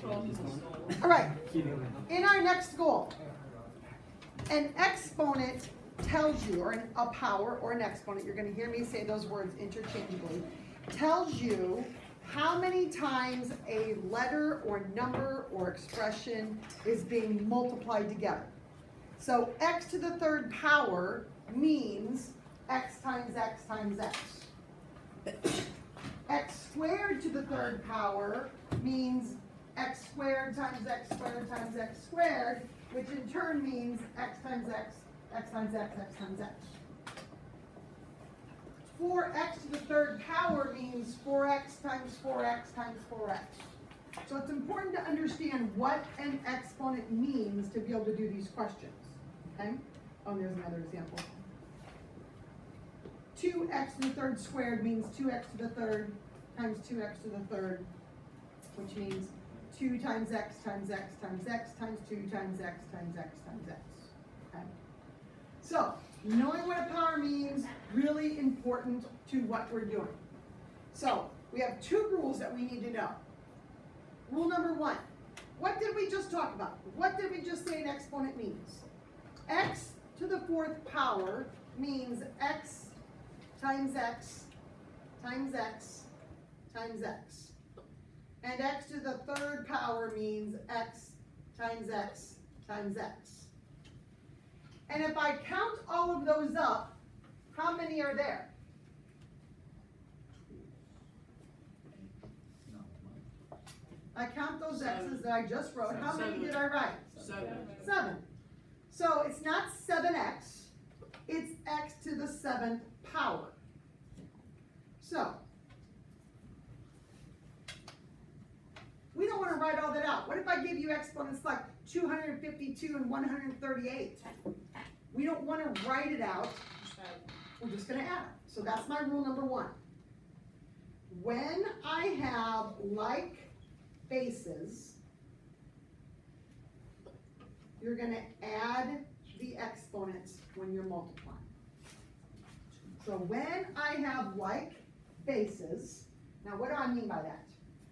All right, in our next goal, an exponent tells you, or a power or an exponent, you're going to hear me say those words interchangeably, tells you how many times a letter or number or expression is being multiplied together. So x to the third power means x times x times x. X squared to the third power means x squared times x squared times x squared, which in turn means x times x, x times x, x times x. 4x to the third power means 4x times 4x times 4x. So it's important to understand what an exponent means to be able to do these questions. Okay? Oh, there's another example. 2x to the third squared means 2x to the third times 2x to the third, which means 2 times x times x times x times 2 times x times x times x. Okay? So, knowing what a power means, really important to what we're doing. So, we have two rules that we need to know. Rule number 1, what did we just talk about? What did we just say an exponent means? X to the fourth power means x times x times x times x. And x to the third power means x times x times x. And if I count all of those up, how many are there? I count those x's that I just wrote. How many did I write? 7. So it's not 7x, it's x to the 7th power. So, we don't want to write all that out. What if I give you exponents like 252 and 138? We don't want to write it out. We're just going to add it. So that's my rule number 1. When I have like bases, you're going to add the exponents when you're multiplying. So when I have like bases, now what do I mean by that?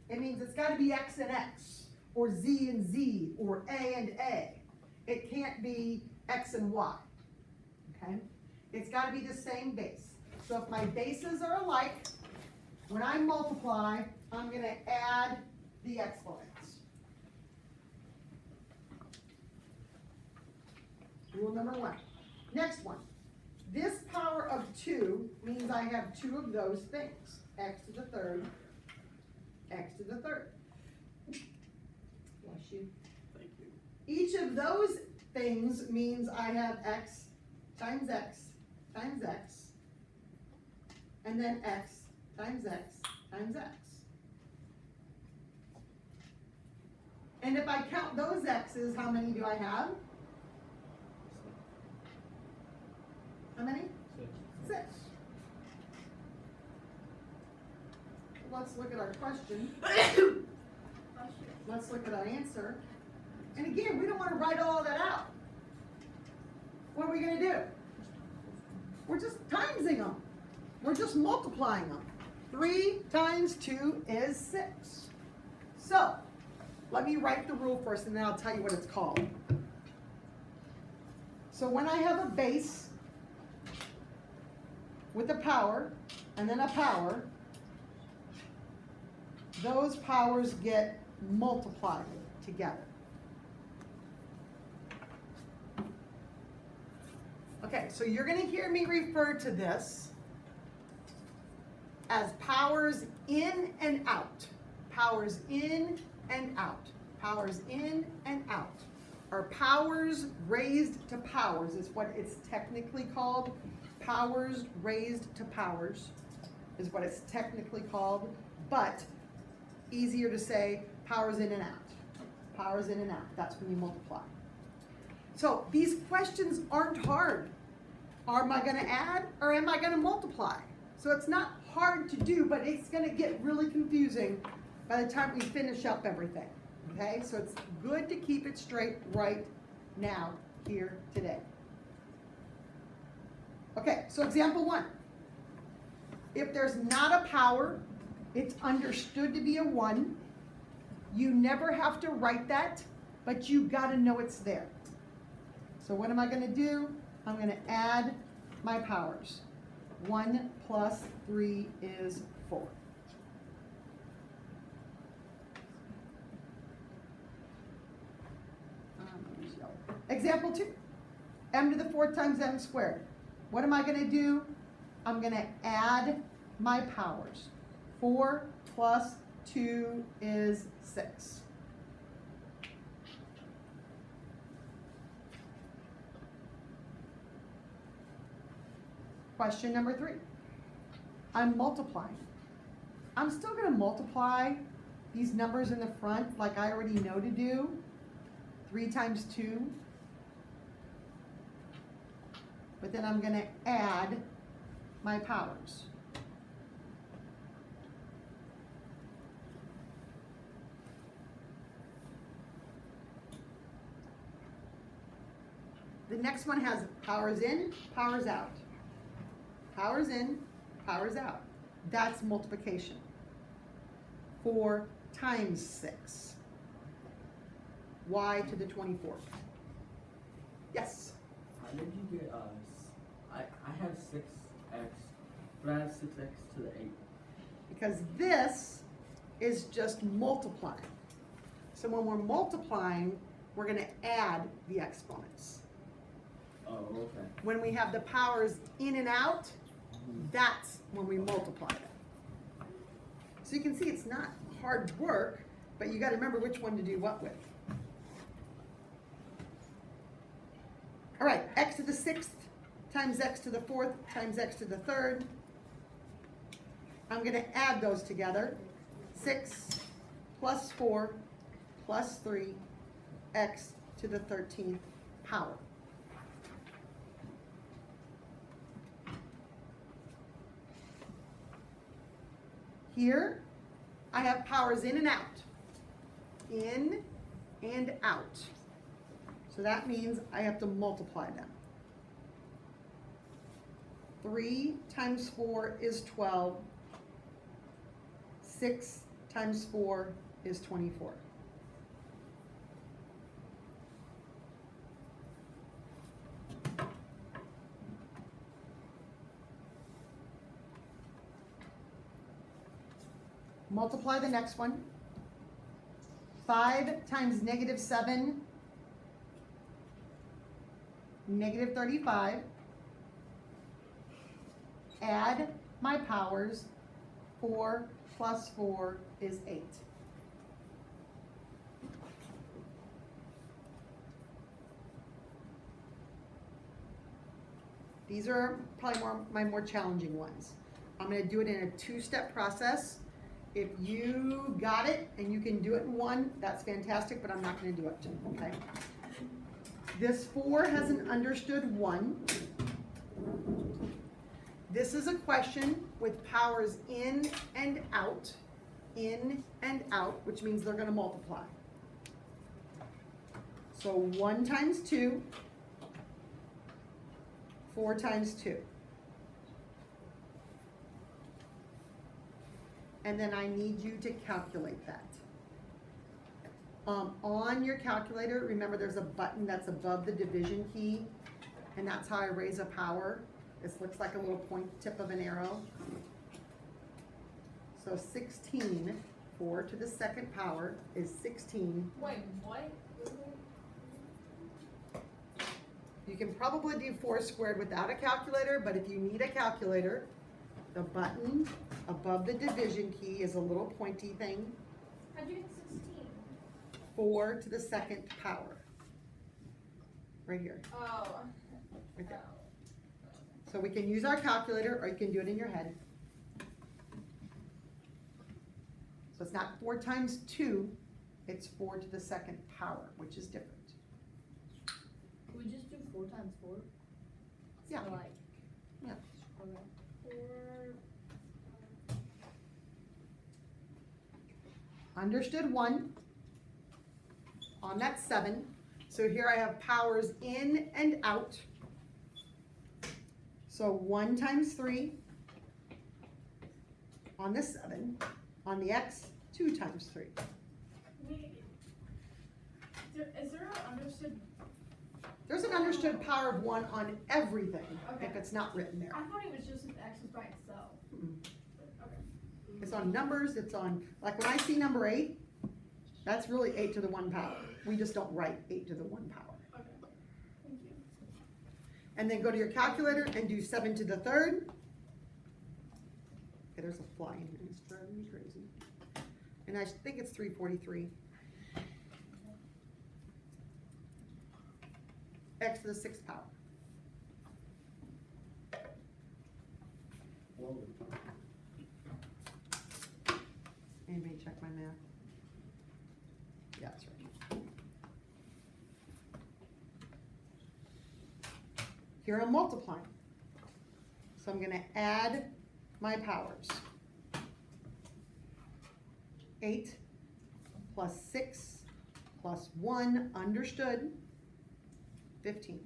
It means it's got to be x and x, or z and z, or a and a. It can't be x and y, okay? It's got to be the same base. So if my bases are alike, when I multiply, I'm going to add the exponents. Rule number 1. Next one. This power of 2 means I have 2 of those things. X to the third, x to the third. Bless you. Thank you. Each of those things means I have x times x times x, and then x times x times x. And if I count those x's, how many do I have? How many? 6. Let's look at our question. Let's look at our answer. And again, we don't want to write all that out. What are we going to do? We're just timesing them. We're just multiplying them. 3 times 2 is 6. So, let me write the rule first and then I'll tell you what it's called. So when I have a base with a power and then a power, those powers get multiplied together. Okay, so you're going to hear me refer to this as powers in and out. Powers in and out. Powers in and out. Or powers raised to powers is what it's technically called. Powers raised to powers is what it's technically called, but easier to say powers in and out. Powers in and out. That's when you multiply. So these questions aren't hard. Am I going to add or am I going to multiply? So it's not hard to do, but it's going to get really confusing by the time we finish up everything. Okay, so it's good to keep it straight right now, here, today. Okay, so example 1. If there's not a power, it's understood to be a 1. You never have to write that, but you gotta know it's there. So what am I gonna do? I'm gonna add my powers. 1 plus 3 is 4. Example 2. M to the 4th times m squared. What am I gonna do? I'm gonna add my powers. 4 plus 2 is 6. Question number 3. I'm multiplying. I'm still going to multiply these numbers in the front like I already know to do. 3 times 2. But then I'm going to add my powers. The next one has powers in, powers out. Powers in, powers out. That's multiplication. 4 times 6. Y to the 24th. Yes? How did you get I have 6x, but I have 6x to the 8. Because this is just multiplying. So when we're multiplying, we're going to add the exponents. Oh, okay. When we have the powers in and out, that's when we multiply them. So you can see it's not hard work, but you got to remember which one to do what with. All right, x to the 6th times x to the 4th times x to the 3rd. I'm going to add those together. 6 plus 4 plus 3 x to the 13th power. Here, I have powers in and out. In and out. So that means I have to multiply them. 3 times 4 is 12. 6 times 4 is 24. Multiply the next one. 5 times negative 7, negative 35. Add my powers. 4 plus 4 is 8. These are probably my more challenging ones. I'm going to do it in a 2-step process. If you got it and you can do it in one, that's fantastic, but I'm not going to do it, okay? This 4 has an understood 1. This is a question with powers in and out, which means they're going to multiply. So 1 times 2, 4 times 2. And then I need you to calculate that. On your calculator, remember there's a button that's above the division key, and that's how I raise a power. This looks like a little point tip of an arrow. So 16, 4 to the 2nd power is 16. Wait, what? You can probably do 4 squared without a calculator, but if you need a calculator, the button above the division key is a little pointy thing. How'd you get 16? 4 to the 2nd power. Right here, Oh. right there. So we can use our calculator, or you can do it in your head. So it's not 4 times 2, it's 4 to the 2nd power, which is different. We just do 4 times 4? Yeah. So like, Yeah. okay. 4. Understood 1 on that 7. So here I have powers in and out. So 1 times 3 on the 7. On the x, 2 times 3. Is there an understood? There's an understood power of 1 on everything, Okay. if it's not written there. I thought it was just if X was by itself. Mm-mm. Okay. It's on numbers, it's on, like when I see number 8, that's really 8 to the 1 power. We just don't write 8 to the 1 power. Okay. Thank you. And then go to your calculator and do 7 to the 3rd. Okay, there's a fly in here, it's driving me crazy. And I think it's 343. X to the 6th power. Whoa. Anybody check my math? Yeah, that's right. Here I'm multiplying. So I'm gonna add my powers. 8 plus 6 plus 1, understood, 15.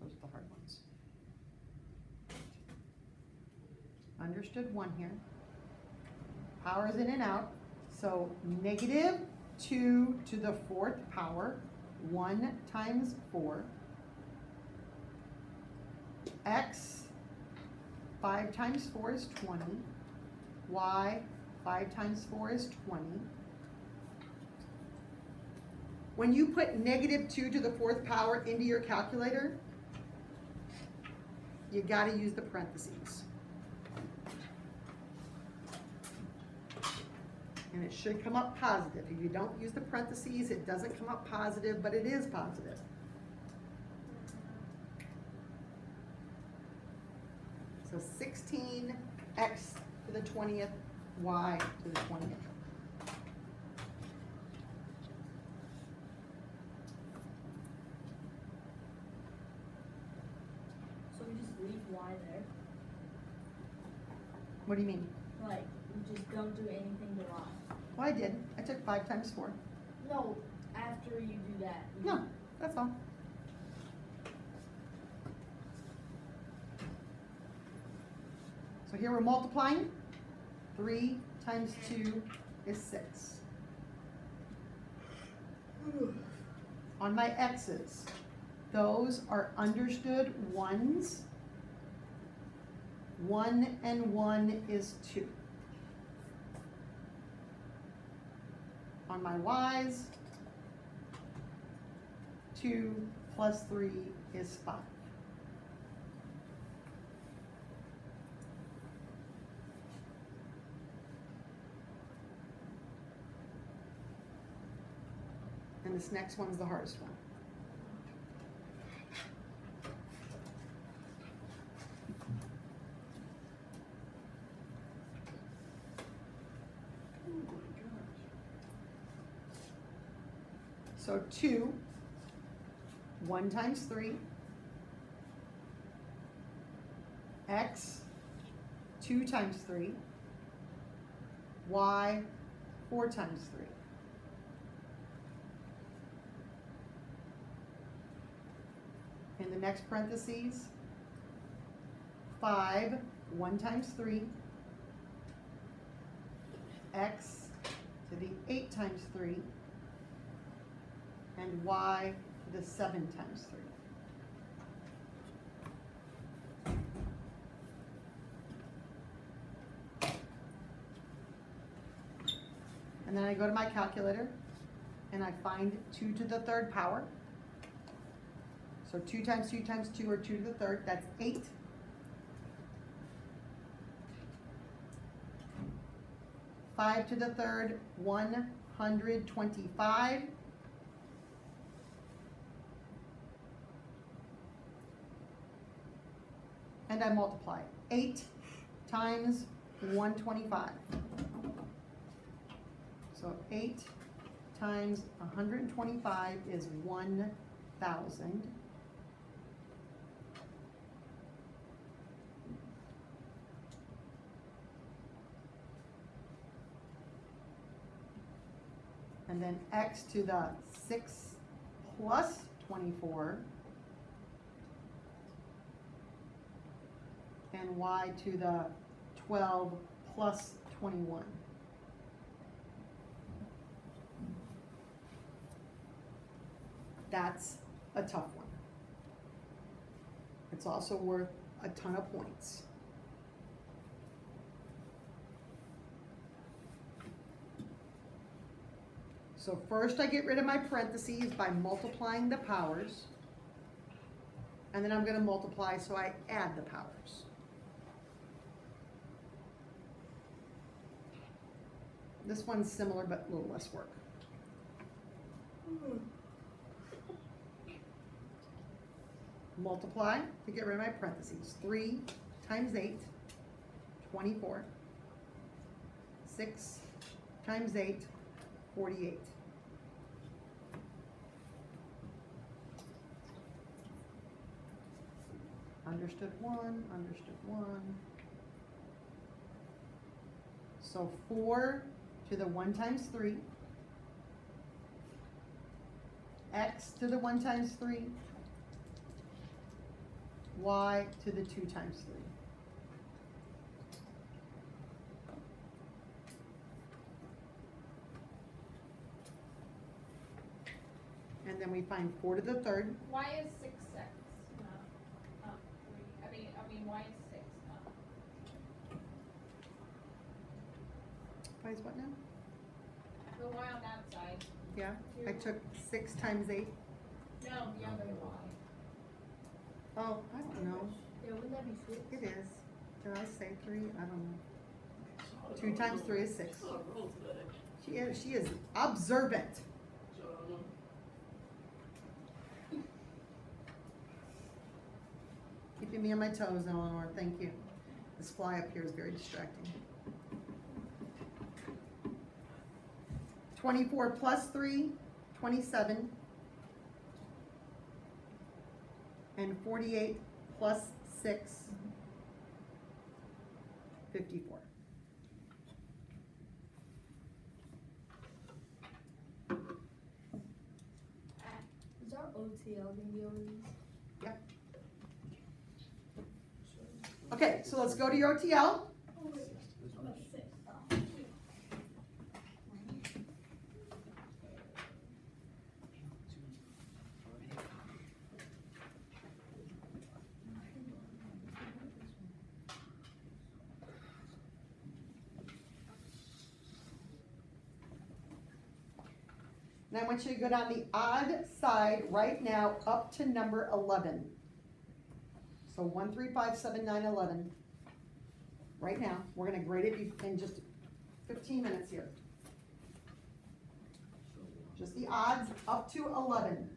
Those are the hard ones. Understood 1 here. Powers in and out. So negative 2 to the 4th power, 1 times 4. X, 5 times 4 is 20. Y, 5 times 4 is 20. When you put negative 2 to the 4th power into your calculator, you gotta use the parentheses. And it should come up positive. If you don't use the parentheses, it doesn't come up positive, but it is positive. So 16, x to the 20th, y to the 20th. So we just leave Y there? What do you mean? Like, we just don't do anything to Y? Well, I did. I took 5 times 4. No, after you do that. you- No, that's all. So here we're multiplying. 3 times 2 is 6. On my x's, those are understood 1s. 1 and 1 is 2. On my y's, 2 plus 3 is 5. And this next one's the hardest one. So 2, 1 times 3, x, 2 times 3, y, 4 times 3. In the next parentheses, 5, 1 times 3, x to the 8 times 3, and y to the 7 times 3. And then I go to my calculator and I find 2 to the 3rd power. So 2 times 2 times 2, or 2 to the 3rd, that's 8. Five to the 3rd, 125. And I multiply. 8 times 125. So 8 times 125 is 1,000. And then x to the 6th plus 24 and y to the 12 plus 21. That's a tough one. It's also worth a ton of points. So first I get rid of my parentheses by multiplying the powers. And then I'm going to multiply, so I add the powers. This one's similar, but a little less work. Multiply to get rid of my parentheses. 3 times 8, 24. 6 times 8, 48. Understood 1, understood 1. So 4 to the 1 times 3. X to the 1 times 3. Y to the 2 times 3. And then we find 4 to the 3rd. Why is 6x not 3? I mean, why is 6 not? Why is what now? The y on that side. Yeah, I took 6 times 8. No, the other y. Oh, I don't know. Yeah, wouldn't that be 6? It is. Did I say 3? I don't know. 2 times 3 is 6. She is observant. Keeping me on my toes, Eleanor. Thank you. This fly up here is very distracting. 24 plus 3, 27. And 48 plus 6, 54. Is our OTL gonna be over these? Yep. Okay, so let's go to your OTL. And I want you to go down the odd side right now up to number 11. So 1, 3, 5, 7, 9, 11. Right now, we're going to grade it in just 15 minutes here. Just the odds up to 11.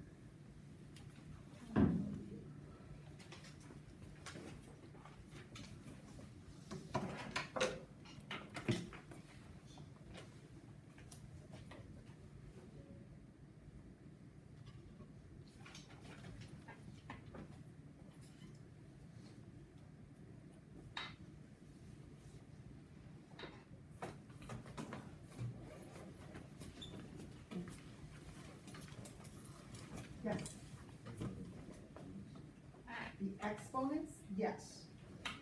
Yes. The exponents, yes.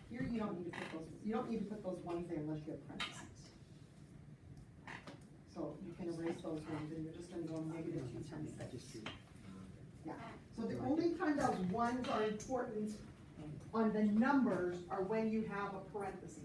Here you don't need to put those. You don't need to put those ones there unless you have parentheses. So you can erase those ones, and you're just going to go negative 2 times 6. Yeah. So the only time those ones are important on the numbers are when you have a parentheses.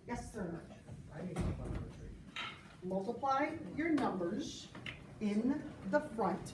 Yes, sir. Multiply your numbers in the front